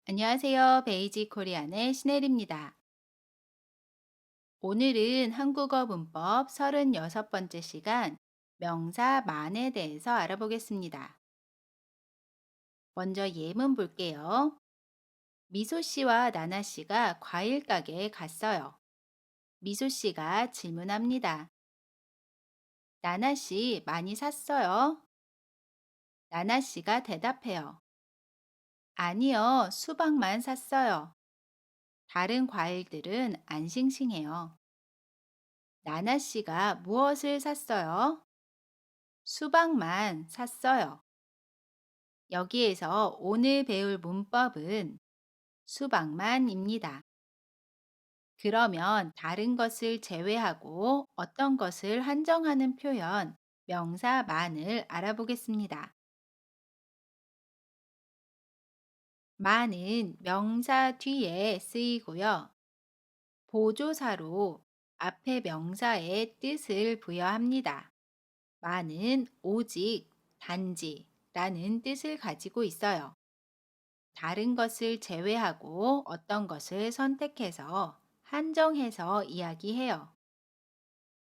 안녕하세요. 베이직 코리안의 신혜리입니다. 오늘은 한국어 문법 36번째 시간 명사 만에 대해서 알아보겠습니다. 먼저 예문 볼게요. 미소 씨와 나나 씨가 과일 가게에 갔어요. 미소 씨가 질문합니다. 나나 씨 많이 샀어요? 나나 씨가 대답해요. 아니요, 수박만 샀어요. 다른 과일들은 안 싱싱해요. 나나 씨가 무엇을 샀어요? 수박만 샀어요. 여기에서 오늘 배울 문법은 수박만입니다. 그러면 다른 것을 제외하고 어떤 것을 한정하는 표현, 명사만을 알아보겠습니다. 만은 명사 뒤에 쓰이고요. 보조사로 앞에 명사의 뜻을 부여합니다. 만은 오직, 단지 라는 뜻을 가지고 있어요. 다른 것을 제외하고 어떤 것을 선택해서 한정해서 이야기해요.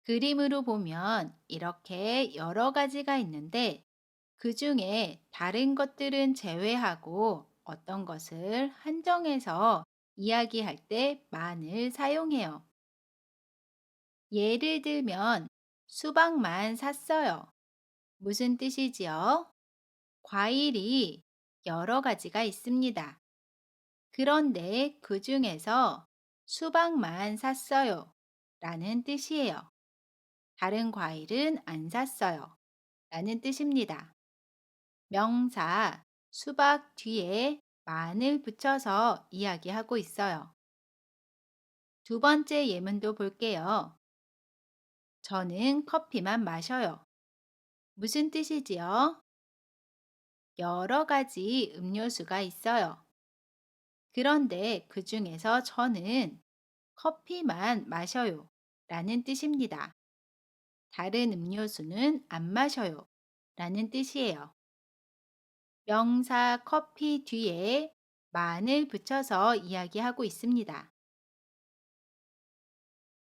그림으로 보면 이렇게 여러 가지가 있는데 그 중에 다른 것들은 제외하고 어떤 것을 한정해서 이야기할 때 만을 사용해요. 예를 들면 수박만 샀어요. 무슨 뜻이지요? 과일이 여러 가지가 있습니다. 그런데 그 중에서 수박만 샀어요. 라는 뜻이에요. 다른 과일은 안 샀어요. 라는 뜻입니다. 명사 수박 뒤에 만을 붙여서 이야기하고 있어요. 두 번째 예문도 볼게요. 저는 커피만 마셔요. 무슨 뜻이지요? 여러 가지 음료수가 있어요. 그런데 그 중에서 저는 커피만 마셔요. 라는 뜻입니다. 다른 음료수는 안 마셔요. 라는 뜻이에요. 명사 커피 뒤에 만을 붙여서 이야기하고 있습니다.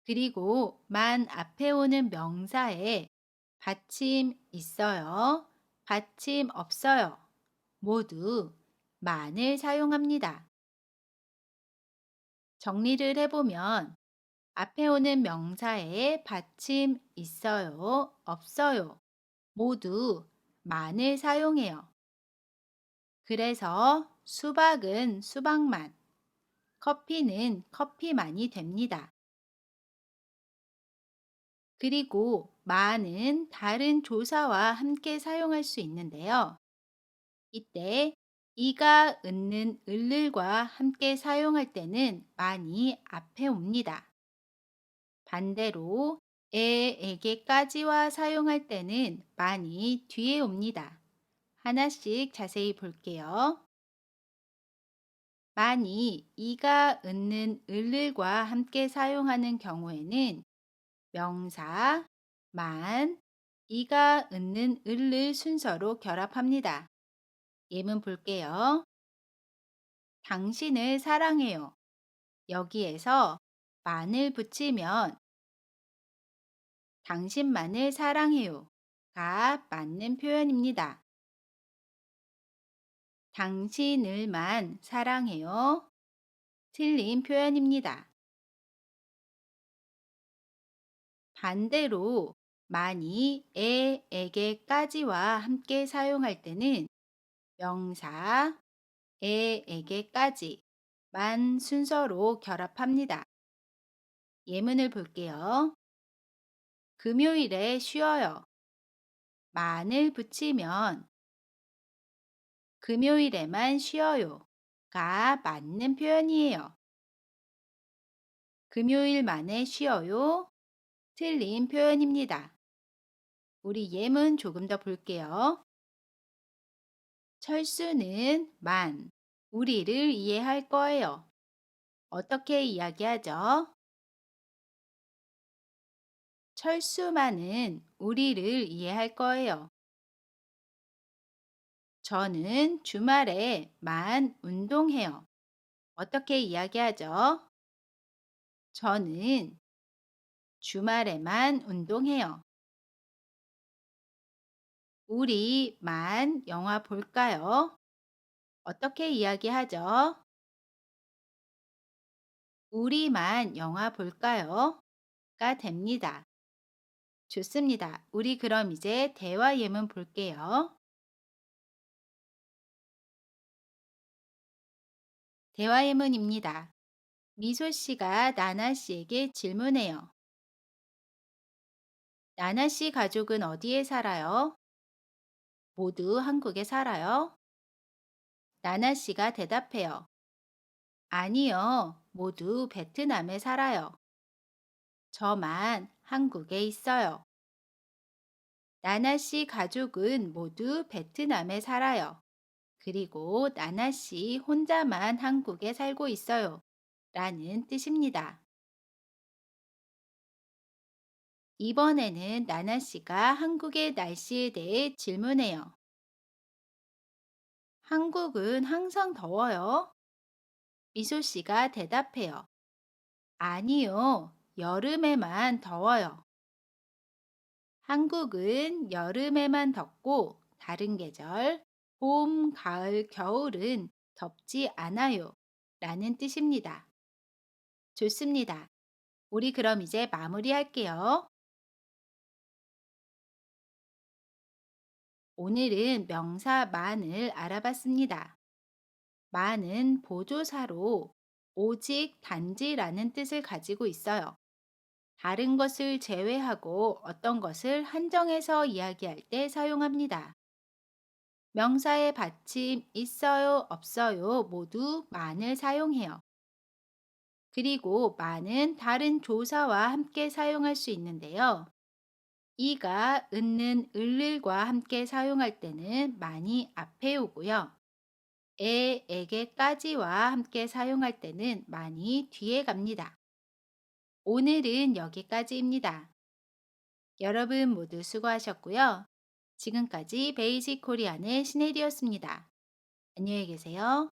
그리고 만 앞에 오는 명사에 받침 있어요, 받침 없어요. 모두 만을 사용합니다. 정리를 해보면 앞에 오는 명사에 받침 있어요, 없어요. 모두 만을 사용해요. 그래서 수박은 수박만, 커피는 커피만이 됩니다. 그리고 만은 다른 조사와 함께 사용할 수 있는데요. 이때 이가 은는 을을과 함께 사용할 때는 만이 앞에 옵니다. 반대로 에게까지와 사용할 때는 만이 뒤에 옵니다. 하나씩 자세히 볼게요. 만이 이가 은는 을을과 함께 사용하는 경우에는 명사, 만, 이가 은는 을을 순서로 결합합니다. 예문 볼게요. 당신을 사랑해요. 여기에서 만을 붙이면 당신만을 사랑해요가 맞는 표현입니다. 당신을만 사랑해요. 틀린 표현입니다. 반대로 만이 에게까지와 함께 사용할 때는 명사, 에게까지 만 순서로 결합합니다. 예문을 볼게요. 금요일에 쉬어요. 만을 붙이면 금요일에만 쉬어요가 맞는 표현이에요. 금요일만에 쉬어요. 틀린 표현입니다. 우리 예문 조금 더 볼게요. 철수는 만, 우리를 이해할 거예요. 어떻게 이야기하죠? 철수만은 우리를 이해할 거예요. 저는 주말에만 운동해요. 어떻게 이야기하죠? 저는 주말에만 운동해요. 우리만 영화 볼까요? 어떻게 이야기하죠? 우리만 영화 볼까요? 가 됩니다. 좋습니다. 우리 그럼 이제 대화 예문 볼게요. 대화 예문입니다. 미소 씨가 나나 씨에게 질문해요. 나나 씨 가족은 어디에 살아요? 모두 한국에 살아요? 나나 씨가 대답해요. 아니요, 모두 베트남에 살아요. 저만 한국에 있어요. 나나 씨 가족은 모두 베트남에 살아요. 그리고 나나 씨 혼자만 한국에 살고 있어요. 라는 뜻입니다. 이번에는 나나 씨가 한국의 날씨에 대해 질문해요. 한국은 항상 더워요? 미소 씨가 대답해요. 아니요, 여름에만 더워요. 한국은 여름에만 덥고 다른 계절, 봄, 가을, 겨울은 덥지 않아요. 라는 뜻입니다. 좋습니다. 우리 그럼 이제 마무리할게요. 오늘은 명사 만을 알아봤습니다. 만은 보조사로 오직 단지라는 뜻을 가지고 있어요. 다른 것을 제외하고 어떤 것을 한정해서 이야기할 때 사용합니다. 명사의 받침 있어요, 없어요 모두 만을 사용해요. 그리고 만은 다른 조사와 함께 사용할 수 있는데요. 이가 은는 을을과 함께 사용할 때는 만이 앞에 오고요. 에게까지와 함께 사용할 때는 만이 뒤에 갑니다. 오늘은 여기까지입니다. 여러분 모두 수고하셨고요. 지금까지 베이직 코리안의 신혜리였습니다. 안녕히 계세요.